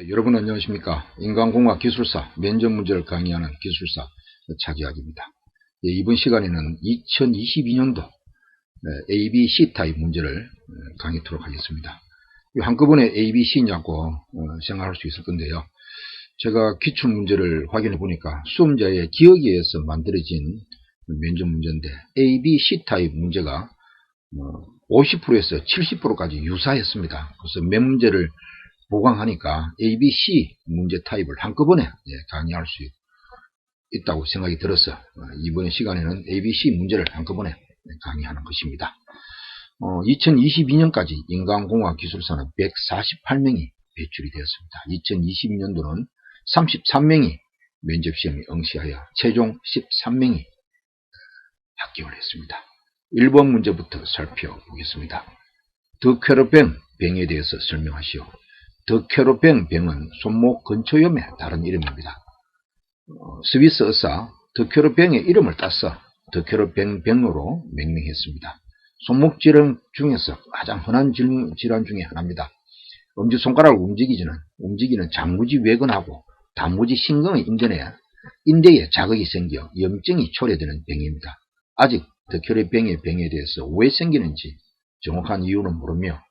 여러분 안녕하십니까. 인간공학 기술사 면접 문제를 강의하는 기술사 차기학입니다. 이번 시간에는 2022년도 ABC 타입 문제를 강의하도록 하겠습니다. 한꺼번에 ABC냐고 생각할 수 있을 건데요. 제가 기출문제를 확인해 보니까 수험자의 기억에 의해서 만들어진 면접 문제인데 ABC 타입 문제가 50%에서 70%까지 유사했습니다. 그래서 몇 문제를 보강하니까 ABC 문제 타입을 한꺼번에 강의할 수 있다고 생각이 들어서 이번 시간에는 ABC 문제를 한꺼번에 강의하는 것입니다. 2022년까지 인간공학 기술사는 148명이 배출이 되었습니다. 2022년도는 33명이 면접시험에 응시하여 최종 13명이 합격을 했습니다. 1번 문제부터 살펴보겠습니다. 덕회로병 병에 대해서 설명하시오. 덕회로병 병은 손목 근초염의 다른 이름입니다. 스위스 의사 덕회로병의 이름을 따서 덕회로병 병으로命名했습니다. 손목 질환 중에서 가장 흔한 질환 중에 하나입니다. 엄지손가락을 움직이는 장무지 외근하고 단무지 신경의 인대에 자극이 생겨 염증이 초래되는 병입니다. 아직 덕혈의 병에 대해서 왜 생기는지 정확한 이유는 모르며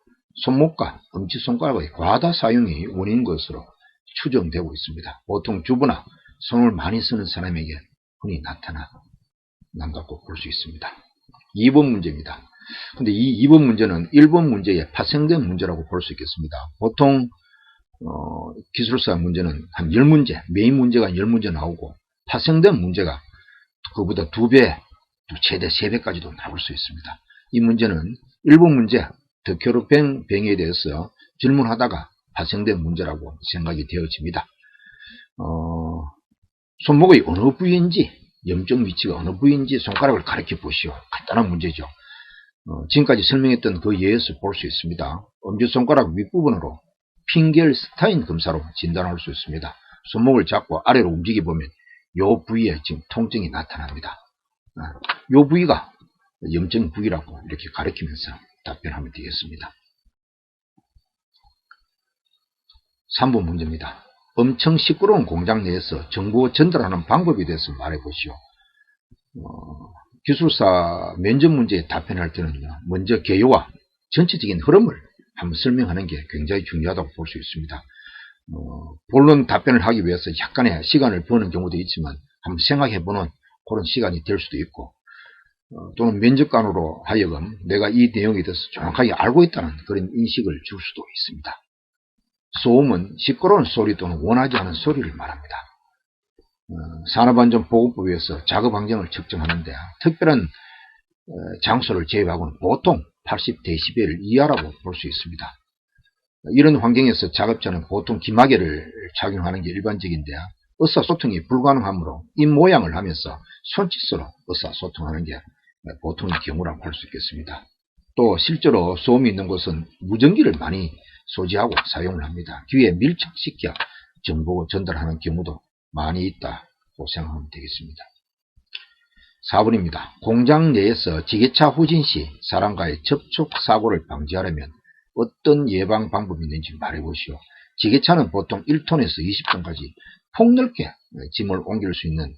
손목과 엄지손가락의 과다 사용이 원인인 것으로 추정되고 있습니다. 보통 주부나 손을 많이 쓰는 사람에게 흔히 나타난다고 볼 수 있습니다. 2번 문제입니다. 근데 이 2번 문제는 1번 문제에 파생된 문제라고 볼 수 있겠습니다. 보통 기술사 문제는 한 10문제, 메인 문제가 10문제 나오고 파생된 문제가 그보다 2배, 최대 3배까지도 나올 수 있습니다. 이 문제는 1번 문제 덕혈병에 대해서 질문하다가 파생된 문제라고 생각이 되어집니다. 손목의 어느 부위인지, 염증 위치가 어느 부위인지 손가락을 가리켜 보시오. 간단한 문제죠. 지금까지 설명했던 그 예에서 볼 수 있습니다. 엄지손가락 윗부분으로 핑겔스타인 검사로 진단할 수 있습니다. 손목을 잡고 아래로 움직여 보면 이 부위에 지금 통증이 나타납니다. 이 부위가 염증 부위라고 이렇게 가리키면서 답변하면 되겠습니다. 3번 문제입니다. 엄청 시끄러운 공장 내에서 정보 전달하는 방법에 대해서 말해보시오. 기술사 면접 문제에 답변할 때는요, 먼저 개요와 전체적인 흐름을 한번 설명하는 게 굉장히 중요하다고 볼 수 있습니다. 본론 답변을 하기 위해서 약간의 시간을 버는 경우도 있지만 한번 생각해보는 그런 시간이 될 수도 있고, 또는 면접관으로 하여금 내가 이 내용에 대해서 정확하게 알고 있다는 그런 인식을 줄 수도 있습니다. 소음은 시끄러운 소리 또는 원하지 않은 소리를 말합니다. 산업안전보건법에서 작업 환경을 측정하는데 특별한 장소를 제외하고는 보통 80dB 이하라고 볼 수 있습니다. 이런 환경에서 작업자는 보통 기마개를 착용하는 게 일반적인데 의사소통이 불가능하므로 입 모양을 하면서 손짓으로 의사소통하는 게 보통의 경우라고 할 수 있겠습니다. 또 실제로 소음이 있는 곳은 무전기를 많이 소지하고 사용을 합니다. 귀에 밀착시켜 정보 전달하는 경우도 많이 있다고 생각하면 되겠습니다. 4번입니다. 공장 내에서 지게차 후진 시 사람과의 접촉 사고를 방지하려면 어떤 예방 방법이 있는지 말해보시오. 지게차는 보통 1톤에서 20톤까지 폭넓게 짐을 옮길 수 있는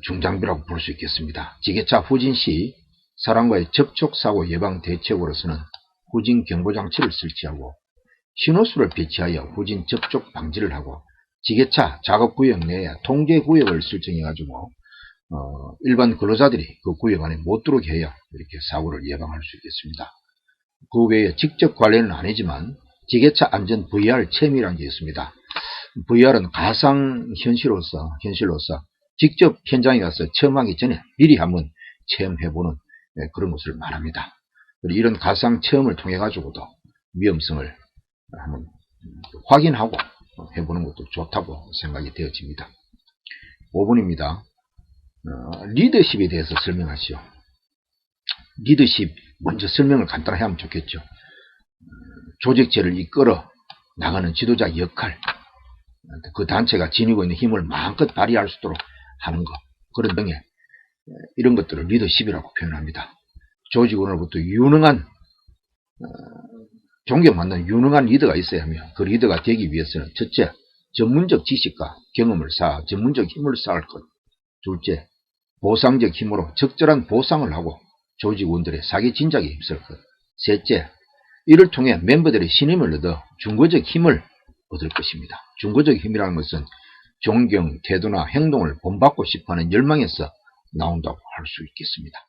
중장비라고 볼 수 있겠습니다. 지게차 후진 시 사람과의 접촉 사고 예방 대책으로서는 후진 경보장치를 설치하고 신호수를 배치하여 후진 접촉 방지를 하고 지게차 작업구역 내에 통제구역을 설정해 가지고 일반 근로자들이 그 구역 안에 못 들어오게 해야 이렇게 사고를 예방할 수 있겠습니다. 그 외에 직접 관리는 아니지만 지게차 안전 VR 체험이라는 게 있습니다. VR은 가상현실로서 직접 현장에 가서 체험하기 전에 미리 한번 체험해보는 그런 것을 말합니다. 이런 가상 체험을 통해 가지고도 위험성을 한번 확인하고 해보는 것도 좋다고 생각이 되어집니다. 5번입니다. 리더십에 대해서 설명하시오. 리더십 먼저 설명을 간단하게 하면 좋겠죠. 조직체를 이끌어 나가는 지도자 역할, 그 단체가 지니고 있는 힘을 마음껏 발휘할 수 있도록 하는 것, 그런 등의 이런 것들을 리더십이라고 표현합니다. 조직원으로부터 유능한 존경받는 유능한 리더가 있어야 하며 그 리더가 되기 위해서는 첫째, 전문적 지식과 경험을 쌓아 전문적 힘을 쌓을 것. 둘째, 보상적 힘으로 적절한 보상을 하고 조직원들의 사기 진작에 힘쓸 것. 셋째, 이를 통해 멤버들의 신임을 얻어 중거적 힘을 얻을 것입니다. 중거적 힘이라는 것은 존경, 태도나 행동을 본받고 싶어하는 열망에서 나온다고 할 수 있겠습니다.